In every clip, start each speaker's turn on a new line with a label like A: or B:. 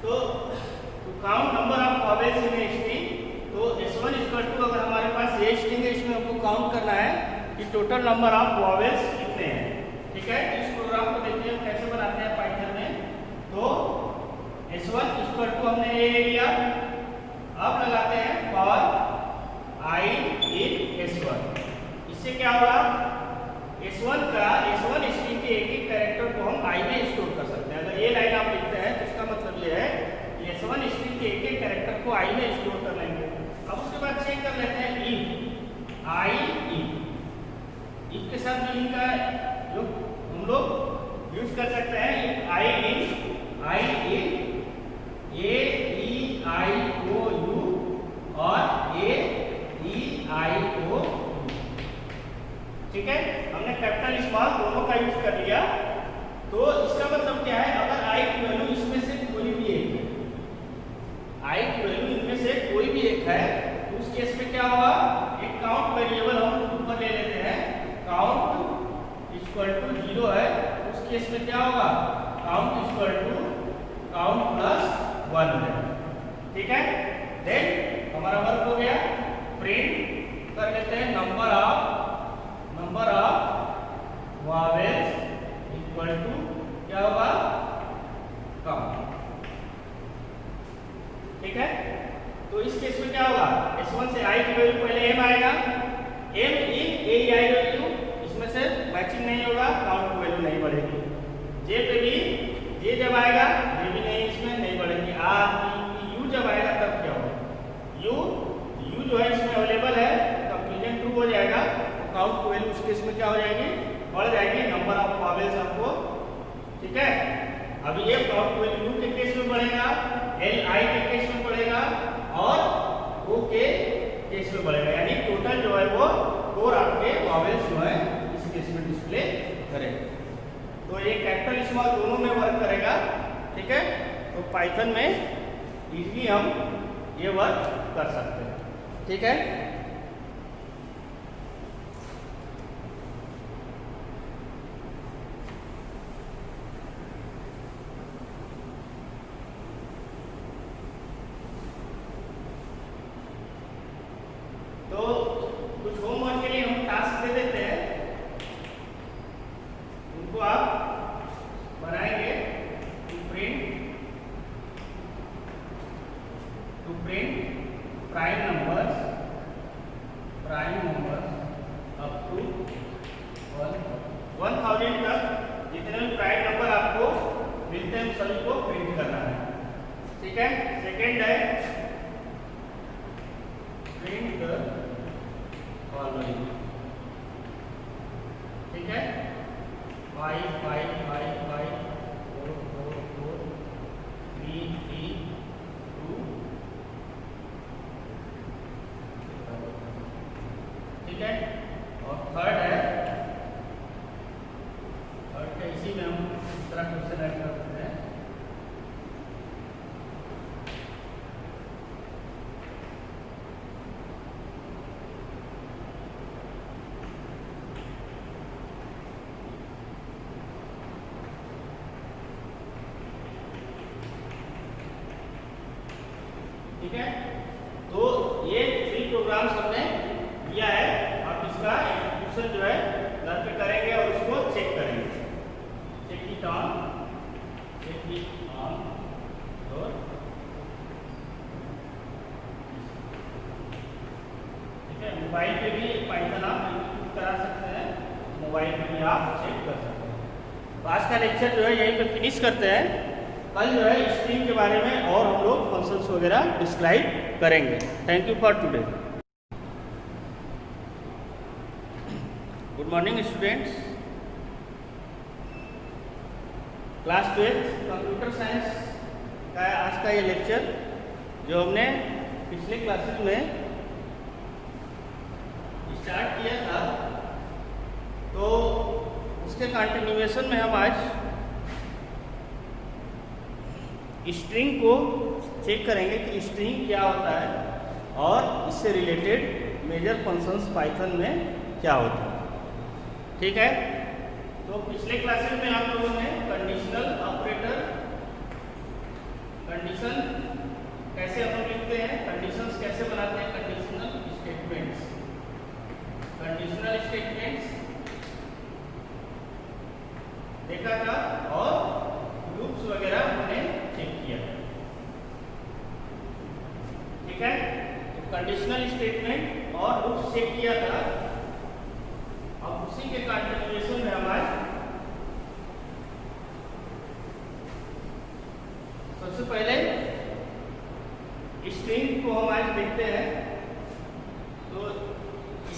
A: तो count number of vowels in a string, तो S1 equal to, अगर हमारे पास ये स्ट्रिंग है इसमें हमको काउंट करना है कि टोटल नंबर ऑफ वॉवेल्स कितने हैं। ठीक है, इस प्रोग्राम को देखते हैं कैसे बनाते हैं पाइथन में। तो S1 इक्वल टू हमने ये लिया, अब लगाते हैं फॉर I इन S1। इससे क्या होगा, S1 स्ट्रिंग के एक एक कैरेक्टर को हम I में स्टोर कर सकते हैं। अगर ये लाइन आप लिखते हैं तो इसका मतलब ये है कि S1 स्ट्रिंग के एक एक कैरेक्टर को I में स्टोर कर लेंगे। अब उसके बाद चेक कर लेते हैं if I if के साथ में इनका जो हम लोग यूज कर सकते हैं, if I in A E I O U और A E I O U। ठीक है, हमने कैपिटल स्मॉल दोनों का यूज कर लिया। तो इसका मतलब क्या है, अगर I की वैल्यू इसमें से कोई भी एक है, I की वैल्यू इनमें से कोई भी एक है, तो उस केस में क्या होगा, एक काउंट वेरिएबल हम ऊपर ले लेते हैं, काउंट इक्वल टू 0 है, उस केस में क्या होगा, count equal to count plus 1 है। ठीक है, देन हमारा वर्क हो गया। प्रिंट कर लेते हैं number of vowels equal to क्या होगा, काउंट। ठीक है, तो इस केस में क्या होगा, S1 से I की वैल्यू पहले M आएगा, M in A E I O U, इसमें से मैचिंग नहीं होगा, काउंट की वैल्यू नहीं बढ़ेगी। J पे भी J जब आएगा, J भी नहीं, इसमें नहीं बढ़ेगी। R P U जब आएगा तब क्या होगा, U जो है इसमें अवेलेबल है, कंक्लूजन ट्रू हो जाएगा, तो काउंट की वैल्यू उस केस में क्या हो जाएगी, बढ़ जाएगी, नंबर ऑफ वॉवेल्स आपको। ठीक है, अब ये काउंट की वैल्यू के केस में बढ़ेगा, L I के केस में बढ़ेगा और O के केस में बढ़ेगा, यानी टोटल जो है वो 4 आपके वॉवेल्स जो है इस केस में डिस्प्ले करेगा। तो ये कैपिटल स्मॉल दोनों में वर्क करेगा। ठीक है, तो पाइथन में इजीली हम ये वर्क कर सकते हैं। ठीक है, तो कुछ होमवर्क के लिए हम टास्क दे देते हैं, उनको आप बनाएंगे। To print prime numbers up to 1000 तक जितने भी प्राइम नंबर आपको मिलते हैं सभी को प्रिंट करना है। ठीक है, सेकेंड है प्रिंट द फॉलोइंग। ठीक है, 5 5 5 5 4 4 4 3 3 2। ठीक है, और थर्ड है, थर्ड का इसी में हम इस तरह क्वेश्चन ऐड कर सकते हैं। ठीक है, तो ये 3 प्रोग्राम्स हमने दिया है, आप इसका एग्जीक्यूशन जो है घर पे करेंगे और उसको चेक करेंगे। चेक इट ऑन और ठीक है, मोबाइल पे भी पाइथन आप एग्जीक्यूट करा सकते हैं, मोबाइल पे भी आप चेक कर सकते हैं। तो आज का लेक्चर जो है यहीं पे फिनिश करते हैं। कल जो है स्ट्रिंग के बारे में और हम लोग फंक्शंस वगैरह डिस्क्राइब करेंगे। Thank you for today. Good morning students, class 12 computer science का आज का ये लेक्चर जो हमने पिछले क्लासेस में स्टार्ट किया था, तो उसके कंटिन्यूएशन में हम आज स्ट्रिंग को चेक करेंगे कि स्ट्रिंग क्या होता है और इससे रिलेटेड मेजर फंक्शंस पाइथन में क्या होता है। ठीक है, तो पिछले क्लासेस में आप लोगों ने कंडीशनल कंडीशन कैसे हम लोग लिखते हैं, कंडीशंस कैसे बनाते हैं, कंडीशनल स्टेटमेंट्स, कंडीशनल स्टेटमेंट्स देखा था और लूप्स वगैरह हमने चेक किया। ठीक है, तो कंडीशनल स्टेटमेंट और लूप्स चेक किया था। अब उसी के कंटिन्यूएशन में हमारे सबसे पहले स्ट्रिंग को हम आज देखते हैं। तो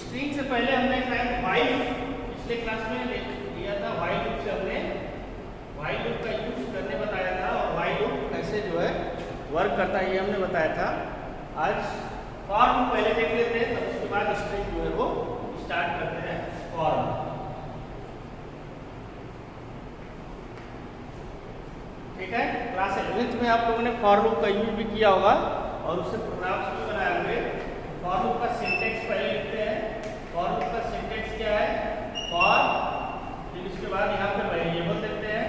A: स्ट्रिंग से पहले हमने व्हाइल पिछले क्लास में लिया था, व्हाइल लूप से हमने व्हाइल लूप का यूज करने बताया था और व्हाइल लूप कैसे जो है वर्क करता है ये हमने बताया था। आज फॉर लूप पहले देख लेते हैं, तब उसके बाद स्ट्रिंग जो है वो स्टार्ट करते हैं। फॉर ठीक है, क्लास 11th में आप लोगों ने फॉर लूप का यूज भी किया होगा और उससे प्रोग्राम्स भी बनाए होंगे। फॉर लूप का सिंटेक्स पहले लिखते हैं। फॉर लूप का सिंटेक्स क्या है, फॉर, फिर उसके बाद यहाँ पे वेरिएबल देते हैं,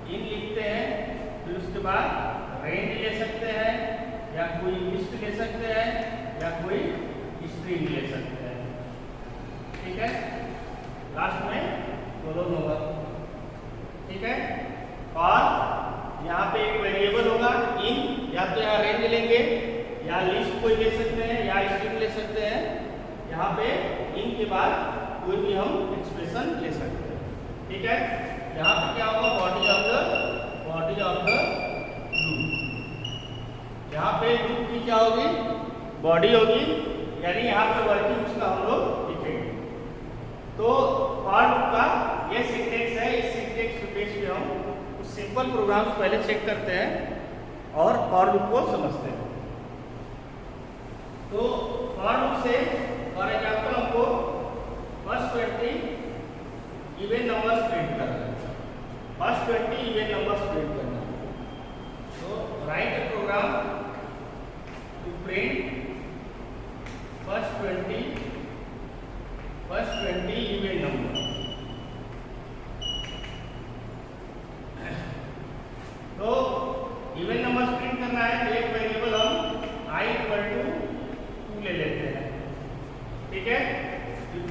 A: इन लिखते हैं, फिर उसके बाद रेंज ले सकते हैं या कोई लिस्ट ले सकते हैं या कोई स्ट्रिंग ले सकते हैं। ठीक है, लास्ट में कोलोन होगा। ठीक है, और यहाँ पे एक वेरिएबल होगा इन, या तो यहाँ रेंज लेंगे या लिस्ट कोई ले सकते हैं या स्ट्रिंग ले सकते हैं। यहाँ पे इन के बाद कोई भी हम एक्सप्रेशन ले सकते हैं। ठीक है, यहाँ पे क्या होगा, बॉडी ऑफ द लूप। यहाँ पे लूप की क्या होगी, बॉडी होगी, यानी यहाँ पे वर्किंग उसका हम लोग लिखेंगे। तो फॉर लूप का ये सिंटेक्स है, इस सिंटेक्स के बेस पे हम कुछ सिंपल प्रोग्राम्स पहले चेक करते हैं और फॉर लूप को समझते हैं। तो फॉर लूप से फॉर एग्जाम्पल हमको फर्स्ट 20 इवन नंबर्स प्रिंट करना है, फर्स्ट 20 इवन नंबर्स प्रिंट करना है। तो write a program to print first 20 even number. तो इवन नंबर्स प्रिंट करना है तो एक वेरिएबल हम i = 2 ले लेते हैं। ठीक है,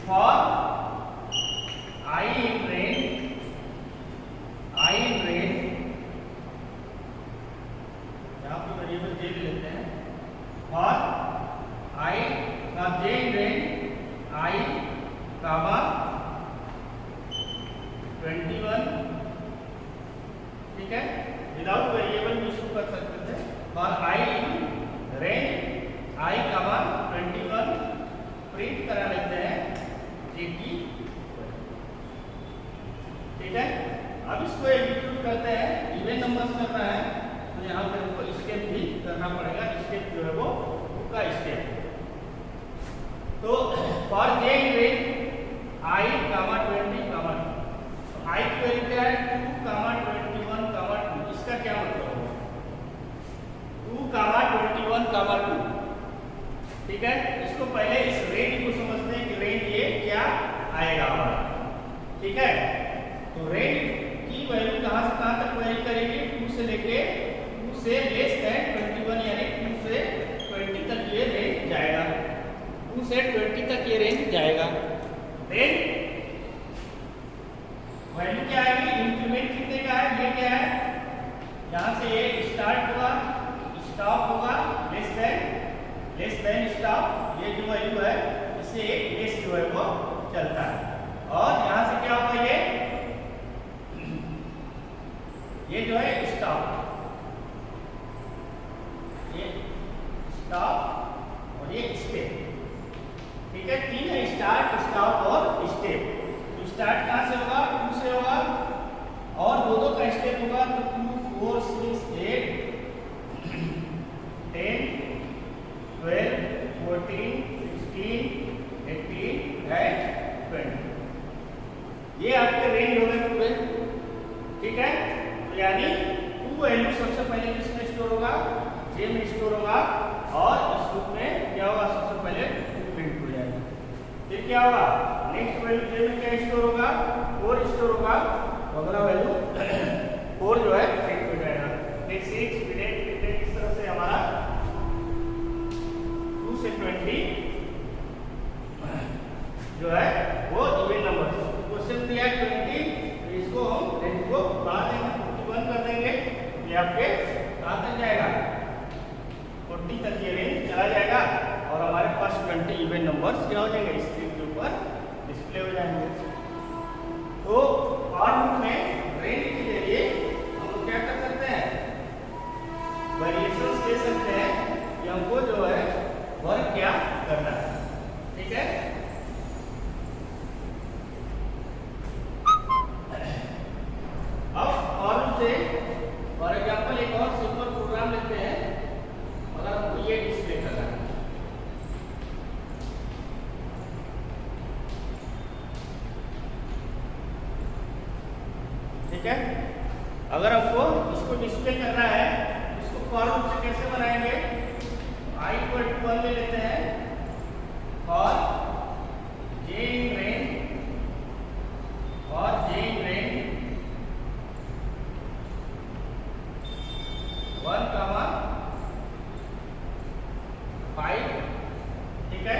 A: फॉर i in range, यहाँ पे वेरिएबल j ले लेते हैं, फॉर i का j in range i, 21। ठीक है, विदाउट वेरिएबल भी शुरू कर सकते थे। For i in range i, 21 print करा लेते हैं j की। ठीक है, अब इसको एग्जीक्यूट करते हैं। इवन नंबर्स करना है तो यहाँ पे हमको स्टेप भी करना पड़ेगा, स्टेप जो है वो का स्टेप। तो for j in range i, 20, तो i की वैल्यू क्या है, 2, 21, 2। इसका क्या मतलब है, 2, 21, 2। ठीक है, इसको पहले इस रेंज को समझते हैं कि रेंज ये क्या आएगा हमारा। ठीक है, तो रेंज की वैल्यू कहाँ से कहाँ तक वैरी करेंगे, 2 से लेके 2 से लेस देन 21, यानी 2 से 20 तक ये रेंज जाएगा, 2 से 20 तक ये रेंज जाएगा। देन वैल्यू क्या आएगी, इंक्रीमेंट कितने का है, ये क्या है, यहाँ से ये स्टार्ट होगा, स्टॉप होगा, लेस देन स्टॉप, ये जो वैल्यू है इससे एक लेस जो है वो चलता है। और यहाँ से क्या होगा, ये जो है स्टॉप, ये स्टॉप और ये स्टेप। ठीक है, 3 है, स्टार्ट, स्टॉप और स्टेप। तो स्टार्ट कहाँ से होगा, 2 से होगा और दो का स्टेप होगा, तो 2, 4, 6, 8, 10, 12, 14, 16, 18 एंड 20। ये आपके रेंज हो गए पूरे। ठीक है, तो यानी 2 वैल्यू सबसे पहले किसमें स्टोर होगा, j में स्टोर होगा और इस रूप में क्या होगा, सबसे पहले प्रिंट हो जाएगा। फिर क्या होगा, नेक्स्ट वैल्यू j में क्या स्टोर होगा, 4 स्टोर होगा, अगला वैल्यू 4 जो है प्रिंट हो जाएगा। फिर 6, फिर 8, फिर आपके कहाँ तक जाएगा, 40 तक ये रेंज चला जाएगा और हमारे पास 20 इवन नंबर्स क्या हो जाएंगे स्क्रीन के ऊपर डिस्प्ले हो जाएंगे। तो फॉर लूप में रेंज के जरिए हम लोग क्या कर सकते हैं, वेरिएशंस ले सकते हैं कि हमको जो है वर्क क्या करना है। ठीक है, अब फॉर लूप से फॉर एग्जांपल एक और सिंपल प्रोग्राम लेते हैं, अगर हमको ये डिस्प्ले करना है। ठीक है, अगर हमको इसको डिस्प्ले करना है, इसको फॉर लूप से कैसे बनाएंगे, i = 1 ले लेते हैं और j in range और j in range 1, 5। ठीक है,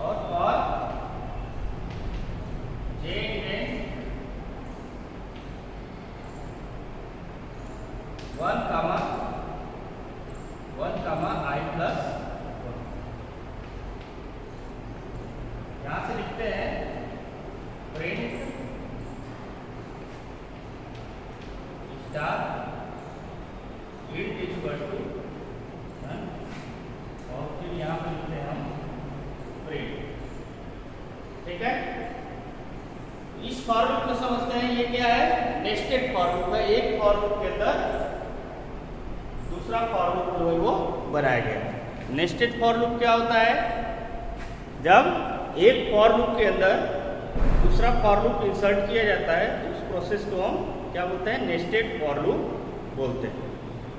A: और j in range 1, 1, i + 1। यहां से लिखते हैं print star int equal to, और फिर यहां पे लिखते हैं हम प्रिंट। ठीक है, इस फॉर लूप को समझते हैं, ये क्या है, नेस्टेड फॉर लूप है। एक फॉर लूप के अंदर दूसरा फॉर लूप जो है वो बनाया गया। नेस्टेड फॉर लूप क्या होता है, जब एक फॉर लूप के अंदर दूसरा फॉर लूप इंसर्ट किया जाता है तो उस प्रोसेस को हम क्या बोलते हैं, नेस्टेड फॉर लूप बोलते हैं।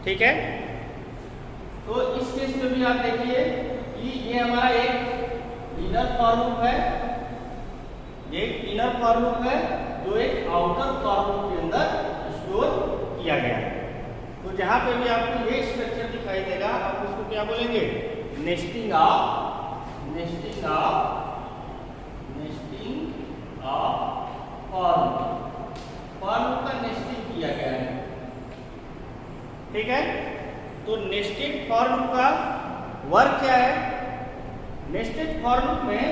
A: ठीक है, तो इस केस में भी आप देखिए कि ये हमारा एक इनर फॉर लूप है, एक इनर फॉर लूप है जो एक आउटर फॉर लूप के अंदर स्टोर किया गया है। तो जहां पे भी आपको ये स्ट्रक्चर दिखाई देगा आप उसको क्या बोलेंगे, नेस्टिंग ऑफ फॉर लूप का नेस्टिंग किया गया है। ठीक है, तो नेस्टेड फॉर लूप का वर्क क्या है, नेस्टेड फॉर लूप में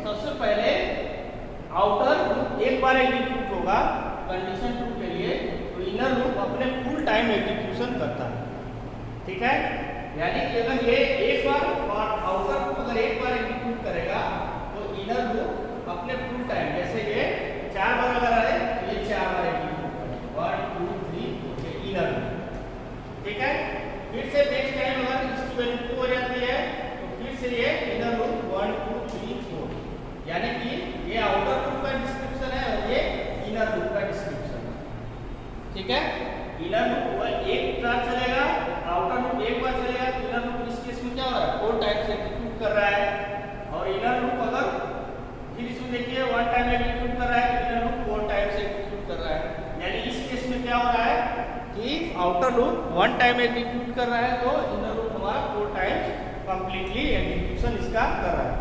A: सबसे पहले आउटर लूप एक बार एग्जीक्यूट होगा कंडीशन ट्रू के लिए, तो इनर लूप अपने फुल टाइम एग्जीक्यूशन करता है। ठीक है, यानी कि अगर ये एक बार और आउटर लूप अगर एक बार एग्जीक्यूट करेगा तो इनर लूप अपने फुल टाइम, जैसे ये 4 बार अगर आए तो ये 4 बार एग्जीक्यूट करेगा, 1 2 3 ये इनर लूप। ठीक है, फिर से नेक्स्ट टाइम अगर इसकी वैल्यू 2 हो जाती है तो फिर से ये इनर लूप 1 2 3 4, यानी कि ये आउटर लूप का डिस्क्रिप्शन है और ये इनर लूप का डिस्क्रिप्शन है। ठीक है, इनर लूप एक बार चलेगा, आउटर लूप एक बार चलेगा, तो इनर लूप इस केस में क्या हो रहा है, 4 टाइम्स एग्जीक्यूट कर रहा है। और इनर लूप अगर फिर इसमें देखिए 1 टाइम एग्जीक्यूट कर रहा है तो इनर लूप 4 टाइम्स एग्जीक्यूट कर रहा है। यानी इस केस में क्या हो रहा है कि आउटर लूप 1 टाइम एग्जीक्यूट कर रहा है तो इनर लूप हमारा 4 टाइम्स कंप्लीटली एग्जीक्यूशन इसका कर रहा है।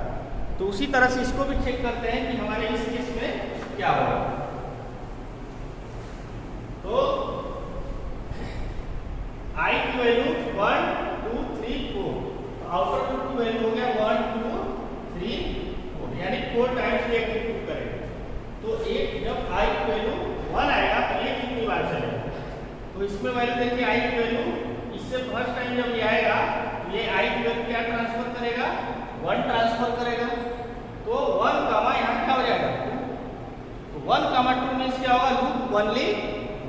A: तो उसी तरह से इसको भी चेक करते हैं कि हमारे इस केस में क्या होगा। तो i की वैल्यू 1 2 3 4, तो आउटर लूप की वैल्यू हो गया 1 2 3 4, यानी 4 टाइम्स ये एग्जीक्यूट करेगा। तो एक जब i की वैल्यू 1 आएगा तो ये कितनी बार चलेगा, तो इसमें वैल्यू देखिए i की वैल्यू, इससे फर्स्ट टाइम जब ये आएगा तो ये i की वैल्यू क्या ट्रांसफर करेगा, 1 ट्रांसफर करेगा। तो 1 कामा यहाँ क्या हो जाएगा 2, तो 1 कामा 2 मीन्स क्या होगा, लूप ओनली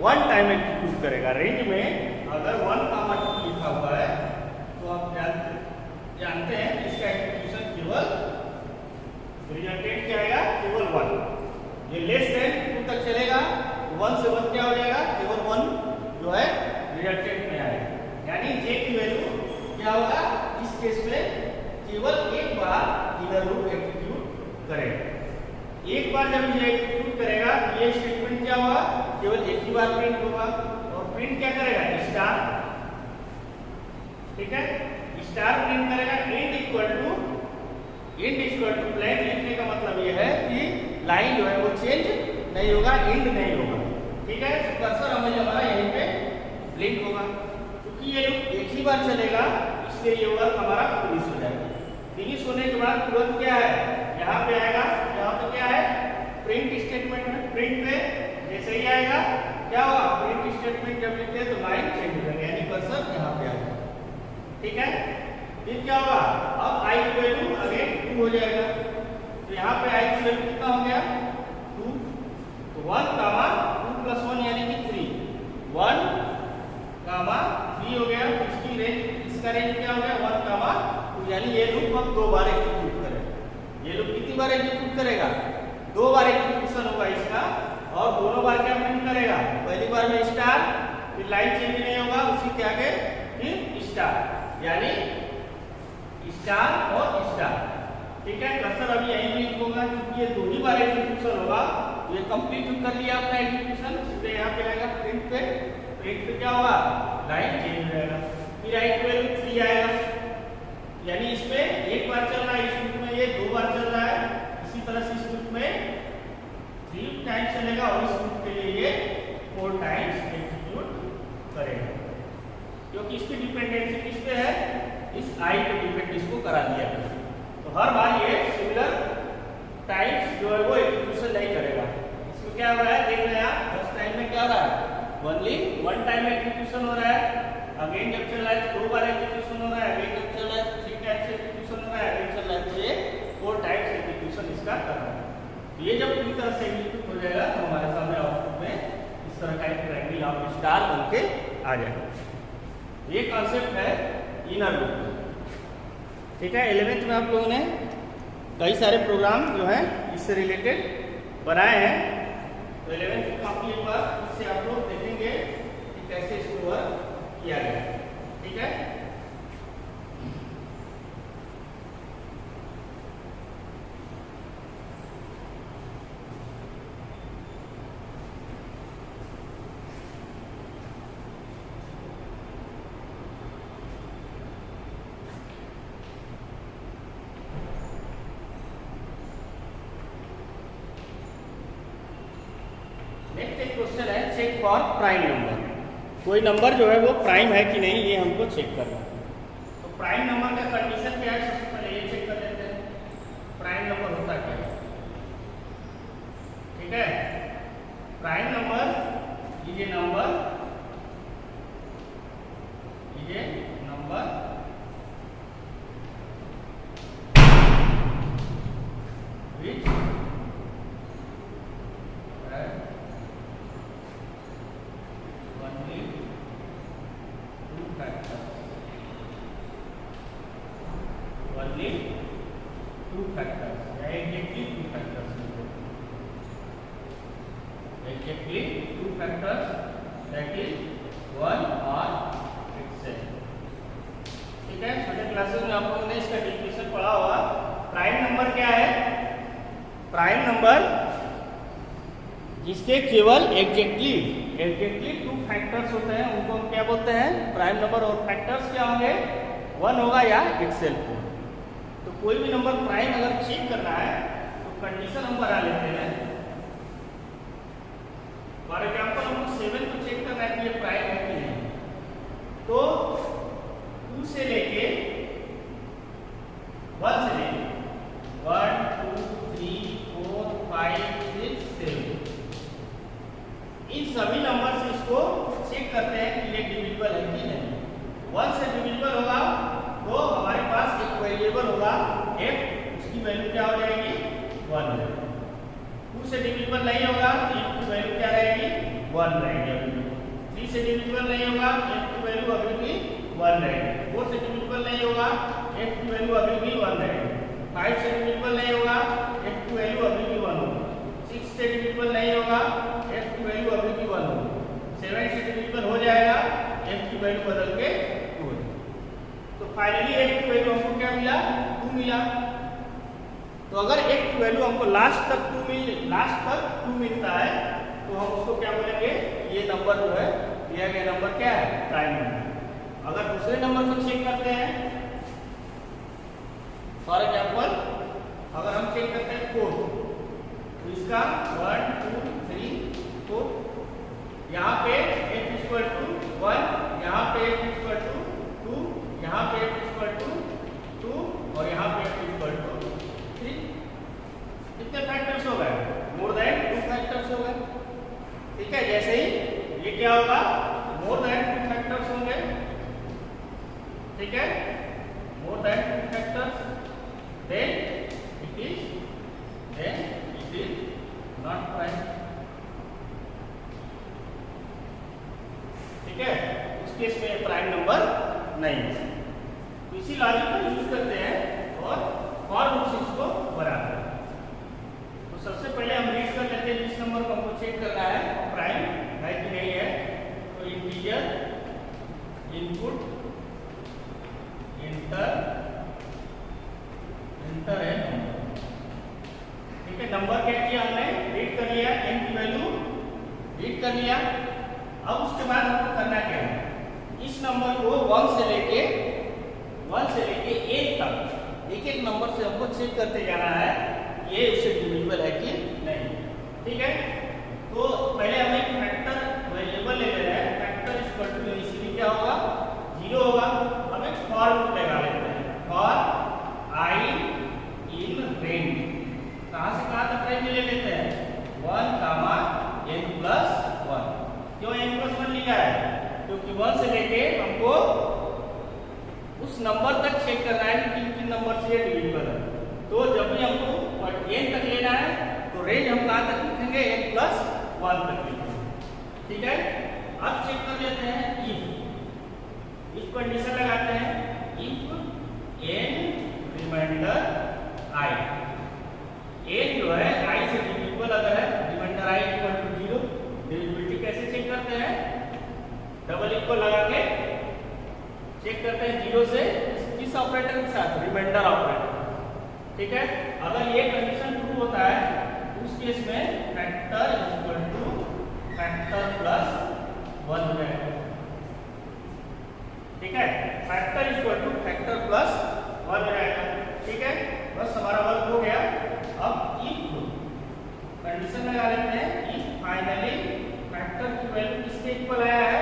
A: 1 टाइम एग्जीक्यूट करेगा। रेंज में अगर 1 कामा 2 लिखा हुआ है तो आप जानते हैं इसका एग्जीक्यूशन केवल रिजल्टेंट क्या आएगा, केवल 1। ये लेस देन 2 तक चलेगा, 1 से 1 क्या हो जाएगा, केवल 1 जो है रिजल्टेंट में आएगा। यानी j की वैल्यू क्या होगा, इस केस में केवल एक बार इनर लूप एग्जीक्यूट करेगा। एक बार जब ये एग्जीक्यूट करेगा तो ये स्टेटमेंट क्या होगा, केवल एक ही बार प्रिंट होगा। और प्रिंट क्या करेगा, स्टार। ठीक है, स्टार प्रिंट करेगा इंट इक्वल टू ब्लैंक। लिखने का मतलब ये है कि लाइन जो है वो चेंज नहीं होगा, एंड नहीं होगा। ठीक है, तो कर्सर हमारा यहीं पे ब्लिंक होगा। क्योंकि ये लूप एक ही बार चलेगा इसलिए ये वर्क हमारा फिनिश हो जाएगा। फिनिश होने के बाद तुरंत क्या है, यहाँ पे आएगा, यहाँ पे क्या है, प्रिंट स्टेटमेंट में। प्रिंट पे जैसे ही आएगा क्या होगा, प्रिंट स्टेटमेंट जब लिखते हैं तो लाइन चेंज हो जाएगी, यानी कर्सर यहाँ पे आएगा। ठीक है, फिर क्या होगा, अब आई की वैल्यू अगेन 2 हो जाएगा। तो यहाँ पे आई की वैल्यू कितना हो गया, 2। तो 1, 2 + 1 यानी कि 3, 1, 3 हो गया। इसकी रेंज, इसका रेंज क्या हो गया, 1, 2, यानी ये लूप अब 2 बार एग्जीक्यूट करेगा। ये लूप कितनी बार एग्जीक्यूट करेगा, 2 बार एग्जीक्यूशन होगा इसका, और दोनों बार क्या प्रिंट करेगा, पहली बार में स्टार, फिर लाइन चेंज नहीं होगा, उसी के आगे फिर स्टार, यानी स्टार और स्टार। ठीक है, कर्सर अभी यहीं ब्लिंक होगा क्योंकि ये 2 ही बार एग्जीक्यूशन होगा। तो ये कंप्लीट कर लिया अपना एग्जीक्यूशन, सीधे यहाँ पे आएगा प्रिंट पे। प्रिंट पे क्या होगा, लाइन चेंज हो जाएगा। फिर आई की वैल्यू 3 आएगा, यानी इसमें एक बार चल रहा है, इस लूप में ये 2 बार चल रहा है। इसी तरह से इस लूप में 3 टाइम्स चलेगा और इस लूप के लिए ये 4 टाइम्स एग्जीक्यूट करेगा, क्योंकि इसकी डिपेंडेंसी किस पे है, इस आई पे डिपेंड इसको करा दिया। तो हर बार ये सिमिलर टाइम्स जो है वो एग्जीक्यूशन नहीं करेगा। इसमें क्या हो रहा है, देख रहे हैं आप, फर्स्ट टाइम में क्या हो रहा है, ओनली 1 टाइम एग्जीक्यूशन हो रहा है। अगेन जब चल रहा है तो 2 बार एग्जीक्यूशन हो रहा है। अगेन जब चल रहा है 3 टाइम्स एग्जीक्यूशन हो रहा है। अगेन चल रहा है तो ये 4 टाइम्स एग्जीक्यूशन इसका कर रहा है। ये जब पूरी तरह से एग्जीक्यूट हो जाएगा तो हमारे सामने आउटपुट में इस तरह का एक ट्रायंगल ऑफ स्टार बन के आ जाएगा। ये कॉन्सेप्ट है इनर लूप। ठीक है, 11th में आप लोगों ने कई सारे प्रोग्राम जो है इससे रिलेटेड बनाए हैं। तो 11th की कॉपी एक बार इससे आप लोग देखेंगे कि कैसे इसको वर्क किया गया। ठीक है, नेक्स्ट एक क्वेश्चन है, चेक फॉर प्राइम नंबर। कोई नंबर जो है वो प्राइम है कि नहीं, ये हमको चेक करना है। तो प्राइम नंबर का कंडीशन क्या है, सबसे पहले ये चेक कर लेते हैं प्राइम नंबर होता क्या है। ठीक है, prime number is a number which only 2 factors, only 2 factors, exactly 2 factors, exactly 2 factors, that is 1 or itself. ठीक है, छोटे क्लासेस में आप लोगों ने इसका डेफिनेशन पढ़ा होगा। प्राइम नंबर क्या है, प्राइम नंबर जिसके केवल एग्जैक्टली 2 फैक्टर्स होते हैं उनको हम क्या बोलते हैं, प्राइम नंबर। और फैक्टर्स क्या होंगे, 1 होगा या इटसेल्फ। तो कोई भी नंबर प्राइम अगर चेक करना है तो कंडीशन हम बना लेते हैं। फॉर एग्जाम्पल हमको 7 को चेक करना है कि ये प्राइम है कि नहीं, तो 2 से लेके 1 से लेके 1, 2, 3, 4, 5, 6, 7 इन सभी नंबर से इसको चेक करते हैं कि ये डिविजिबल है कि नहीं। 1 से डिविजिबल होगा तो हमारे पास एक वेरिएबल होगा f, उसकी वैल्यू क्या हो जाएगी, 1। 2 से डिविजिबल नहीं होगा तो f की वैल्यू क्या रहेगी, 1 रहेगी। 3 से डिविजिबल नहीं होगा f की वैल्यू अभी भी 1 रहेगी। 4 से डिविजिबल नहीं होगा f की वैल्यू अभी भी 1 रहेगी। 5 से डिविजिबल नहीं होगा f की वैल्यू अभी भी 1 होगी। 6 से डिविजिबल नहीं होगा f की वैल्यू अभी भी 1 होगी। 7 से डिविजिबल हो जाएगा f की वैल्यू बदल के 2 हो जाएगी। तो फाइनली f की वैल्यू हमको क्या मिला, 2 मिला। तो अगर f की वैल्यू हमको लास्ट तक 2 मिलता है तो हम उसको क्या बोलेंगे, ये नंबर जो है दिया गया नंबर क्या है, प्राइम नंबर। अगर दूसरे नंबर को चेक करते हैं, फॉर एग्जाम्पल अगर हम चेक करते हैं 4 तो इसका 1, 2, 3, ठीक है, जैसे ही ये क्या होगा, मोर देन टू फैक्टर्स होंगे, ठीक है, more than two factors, then it is not prime, ठीक है, उस केस में प्राइम नंबर नहीं है। तो इसी लॉजिक को यूज करते हैं और फॉर लूप से इसको बनाते हैं। तो सबसे पहले हम रीड कर लेते हैं जिस नंबर को हमको चेक करना है प्राइम है कि नहीं है। तो इंटीजर इनपुट इंटर है नंबर, ठीक है। नंबर क्या किया हमने, रीड कर लिया, n की वैल्यू रीड कर लिया। अब उसके बाद हमको करना क्या है, इस नंबर को 1 से लेके 1 तक एक एक नंबर से हमको चेक करते जाना है ये उससे डिविजिबल है कि नहीं, ठीक है। तो पहले हम एक फैक्टर वेरिएबल ले ले रहे हैं, फैक्टर इक्वल टू इनिशियली क्या होगा, 0 होगा। अब एक फॉर लूप लगा लेते हैं, फॉर आई इन रेंज, कहां से कहां तक रेंज ले लेते हैं, 1, n+1। क्यों n+1 लिखा है, क्योंकि 1 से लेके हमको उस नंबर तक चेक करना है कि किन किन नंबर से डिविजिबल है। तो जब भी हमको n तक लेना है तो रेंज हम कहां तक लिखेंगे, n+1 तक लिखेंगे, ठीक है। अब चेक कर लेते हैं इफ कंडीशन लगाते हैं, if n remainder i, n जो है i से डिविजिबल अगर है, remainder i equal to 0, divisibility कैसे चेक करते हैं, डबल इक्वल लगा के चेक करते हैं 0 से किस ऑपरेटर के साथ, रिमाइंडर ऑपरेटर, ठीक है। अगर ये कंडीशन ट्रू होता है उस केस में factor equal two factor plus 1 हो जाएगा, ठीक है, factor equal two factor plus 1 हो जाएगा, ठीक है। बस हमारा वर्क हो गया। अब इफ कंडीशन लगा लेते हैं, इफ फाइनली फैक्टर की वैल्यू किसके इक्वल आया है,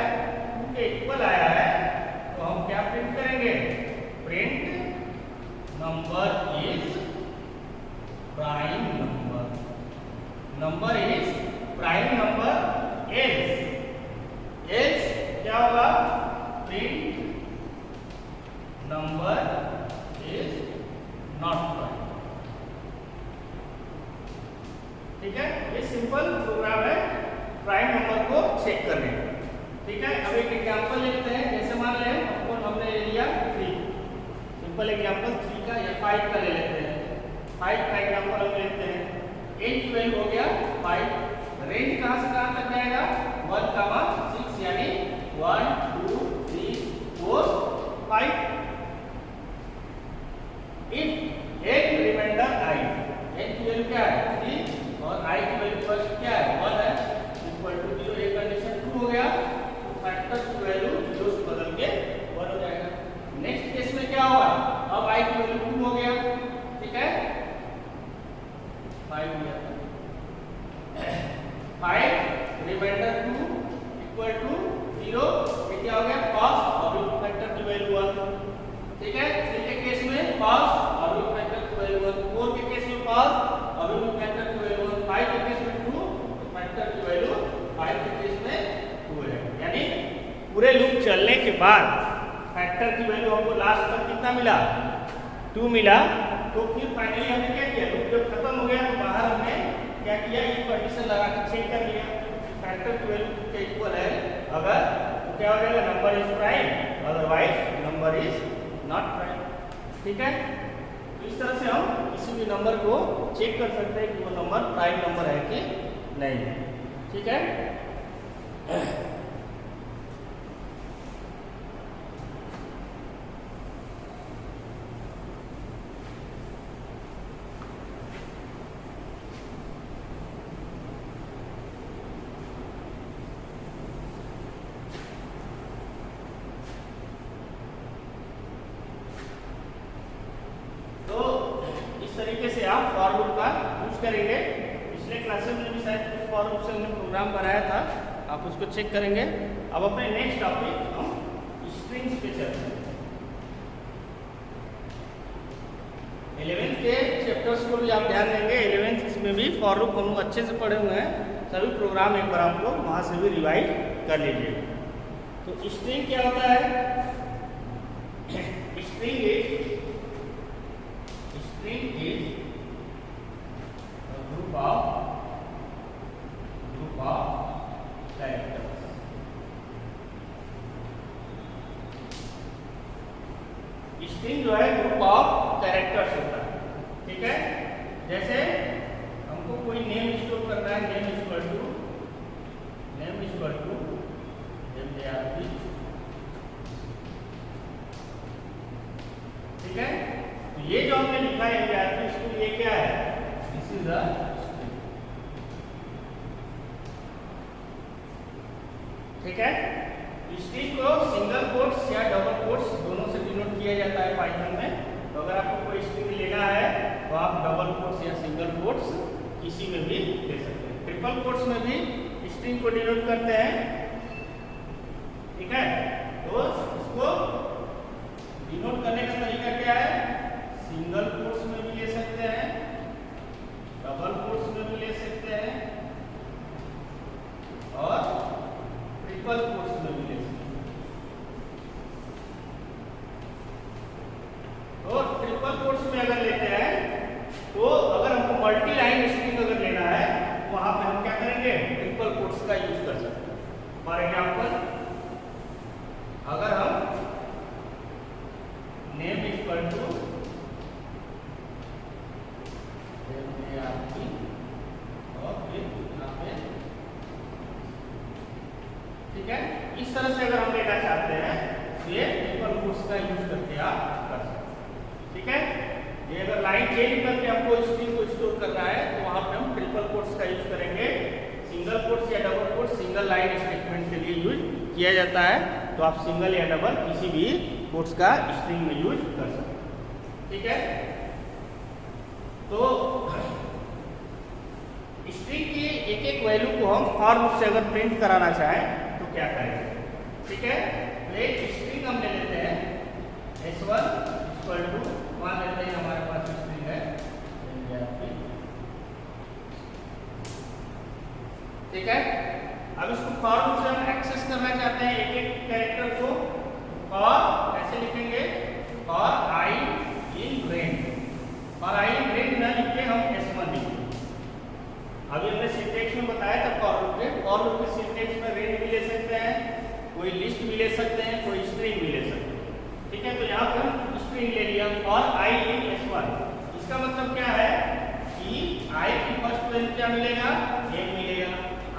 A: 2 के इक्वल आया है, तो हम क्या प्रिंट करेंगे, print number is prime number, number is prime number, else क्या होगा, print number is not prime, ठीक है। ये सिंपल प्रोग्राम है प्राइम नंबर को चेक करने का, ठीक है। अब एक एग्जांपल लेते हैं, जैसे मान लें हमने ले लिया 3, सिंपल एग्जांपल 3 का या 5 का ले लेते हैं, 5 का एग्जांपल हम लेते हैं, n की वैल्यू हो गया 5, रेंज कहां से कहां तक जाएगा, 1, 6, यानी 1, 2, 3, 4, 5। If n remainder i, n की वैल्यू क्या है 3 और i की वैल्यू फर्स्ट क्या है 1 है, इक्वल टू 0, ये कंडीशन ट्रू हो गया, फैक्टर की वैल्यू 0 से बदल के 1 हो जाएगा। नेक्स्ट केस में क्या होगा, अब i की वैल्यू 2 हो गया, ठीक है, 5 हो गया, 5 रिमाइंडर 2 इक्वल टू 0, ये क्या हो गया cos और फैक्टर की वैल्यू 1, ठीक है। 3 के केस में cos और फैक्टर की वैल्यू 1, 4 के केस में cos और फैक्टर की वैल्यू 1, 5 के केस में 2 फैक्टर की वैल्यू 5 के केस में 2 है। यानी पूरे लूप चलने के बाद फैक्टर की वैल्यू हमको लास्ट तक कितना मिला, 2 मिला। तो फिर फाइनली हमने क्या किया, लूप जब खत्म हो गया तो बाहर हमने क्या किया, ये कंडीशन लगा के चेक कर लिया फैक्टर की वैल्यू के इक्वल है अगर, तो क्या हो जाएगा, number is prime, otherwise number is not prime, ठीक है। तो इस तरह से हम किसी भी नंबर को चेक कर सकते हैं कि वो नंबर प्राइम नंबर है कि नहीं, ठीक है। तरीके से आप फॉर लूप का यूज करेंगे। पिछले क्लासेस में भी शायद कुछ फॉर लूप से हमने प्रोग्राम बनाया था, आप उसको चेक करेंगे। अब अपने नेक्स्ट टॉपिक हम स्ट्रिंग्स पे चलते हैं। 11th के चैप्टर्स को भी आप ध्यान देंगे, 11th इसमें भी फॉर लूप हम लोग अच्छे से पढ़े हुए हैं। सभी प्रोग्राम एक बार आप लोग वहाँ से भी रिवाइज कर लीजिए। तो स्ट्रिंग क्या होता है? String is group of characters. String जो है ग्रुप ऑफ कैरेक्टर्स होता है, ठीक है। जैसे हमको कोई नेम स्टोर करना है, नेम इक्वल टू MARP, ठीक है। तो ये जो हमने लिखा है MARP, इसको ये क्या है? दिस इज अ स्ट्रिंग, ठीक है। स्ट्रिंग को सिंगल कोट्स या डबल कोट्स दोनों से डिनोट किया जाता है पाइथन में। तो अगर आपको कोई स्ट्रिंग लेना है तो आप डबल कोट्स या सिंगल कोट्स किसी में भी ले सकते हैं। ट्रिपल कोट्स में भी स्ट्रिंग को डिनोट करते हैं, ठीक है। तो इसको डिनोट करने का तरीका क्या है? सिंगल कोट्स में भी ले सकते हैं, डबल कोट्स में भी ले सकते हैं और ट्रिपल कोट्स में भी ले सकते हैं। तो ट्रिपल कोट्स में अगर लेते हैं तो अगर हमको मल्टी लाइन स्ट्रिंग अगर लेना है तो वहां पे हम क्या करेंगे? ट्रिपल कोट्स का यूज कर सकते हैं। फॉर एग्जाम्पल, अगर हम नेम इक्वल टू MARP और फिर यहाँ पे, ठीक है, इस तरह से अगर हम लेना चाहते हैं तो ये ट्रिपल कोट्स का यूज करके आप कर सकते हैं, ठीक है। ये अगर लाइन चेंज करके हमको स्ट्रिंग को स्टोर करना है तो वहां पे हम ट्रिपल कोट्स का यूज करेंगे। सिंगल कोट्स या double quotes single line statement के लिए यूज किया जाता है, तो आप सिंगल या डबल किसी भी कोट्स का स्ट्रिंग में यूज कर सकते हैं, ठीक है। तो स्ट्रिंग की एक एक वैल्यू को हम फॉर लूप से अगर प्रिंट कराना चाहें तो क्या करेंगे, ठीक है। तो एक स्ट्रिंग हम ले लेते हैं S1 इक्वल टू, मान लेते हैं हमारे पास स्ट्रिंग है MARP, ठीक है। अब इसको फॉर लूप से हम एक्सेस करना चाहते हैं एक एक कैरेक्टर को, और कैसे लिखेंगे? For I in range, for I in range ना लिख के हम S1 लिखेंगे। अभी हमने सिंटेक्स में बताया था फॉर लूप के सिंटेक्स में रेंज भी ले सकते हैं, कोई लिस्ट भी ले सकते हैं, कोई स्ट्रिंग भी ले सकते हैं, ठीक है। तो यहाँ पर हम स्ट्रिंग ले लिया फॉर I in S1। इसका मतलब क्या है कि I की फर्स्ट वैल्यू क्या मिलेगा? M मिलेगा।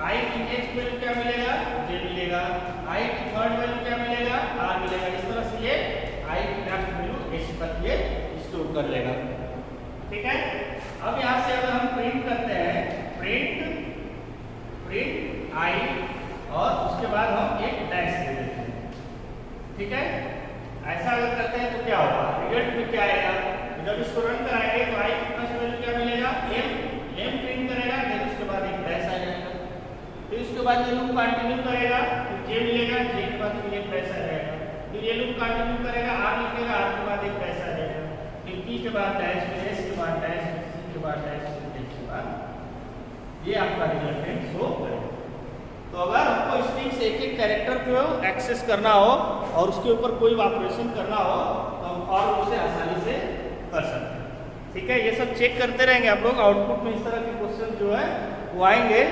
A: I की नेक्स्ट वैल्यू क्या मिलेगा? J मिलेगा। I की थर्ड वैल्यू क्या मिलेगा? R मिलेगा। इस तरह से ये I की लास्ट वैल्यू S तक ये स्टोर कर लेगा, ठीक है। अब यहाँ से अगर हम प्रिंट करते हैं, प्रिंट I और उसके बाद हम एक डैश दे देते हैं, ठीक है। ऐसा अगर करते हैं तो क्या होगा? रिजल्ट में क्या आएगा? जब इसको रन कराएंगे तो I की फर्स्ट वैल्यू क्या मिलेगा? M प्रिंट करेगा, फिर उसके बाद एक डैश आ जाएगा, फिर उसके बाद ये लूप कंटिन्यू करेगा, फिर J मिलेगा, J के बाद फिर एक डैश आ जाएगा, फिर ये लूप कंटिन्यू करेगा, R लिखेगा, R के बाद एक डैश आ जाएगा, फिर P के बाद डैश, फिर S के बाद डैश, C के बाद डैश, फिर H के बाद ये आपका रिजल्टेंट शो करेगा। तो अगर आपको स्ट्रिंग से एक एक कैरेक्टर को एक्सेस करना हो और उसके ऊपर कोई ऑपरेशन करना हो तो हम फॉर लूप से आसानी से कर सकते हैं, ठीक है। ये सब चेक करते रहेंगे आप लोग, आउटपुट में इस तरह के क्वेश्चन जो है वो आएंगे।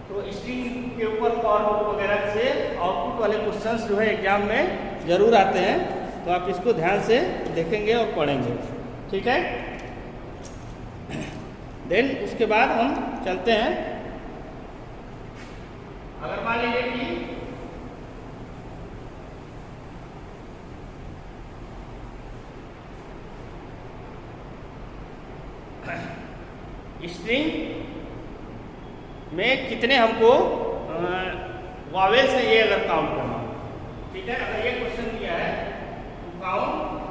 A: तो स्ट्रिंग के ऊपर फॉर लूप वगैरह से आउटपुट वाले क्वेश्चंस जो है एग्जाम में जरूर आते हैं, तो आप इसको ध्यान से देखेंगे और पढ़ेंगे, ठीक है। देन उसके बाद हम चलते हैं, अगर मान लीजिए कि स्ट्रिंग में कितने हमको वावेल्स है ये अगर काउंट करना, ठीक है। अगर ये क्वेश्चन दिया है तो काउंट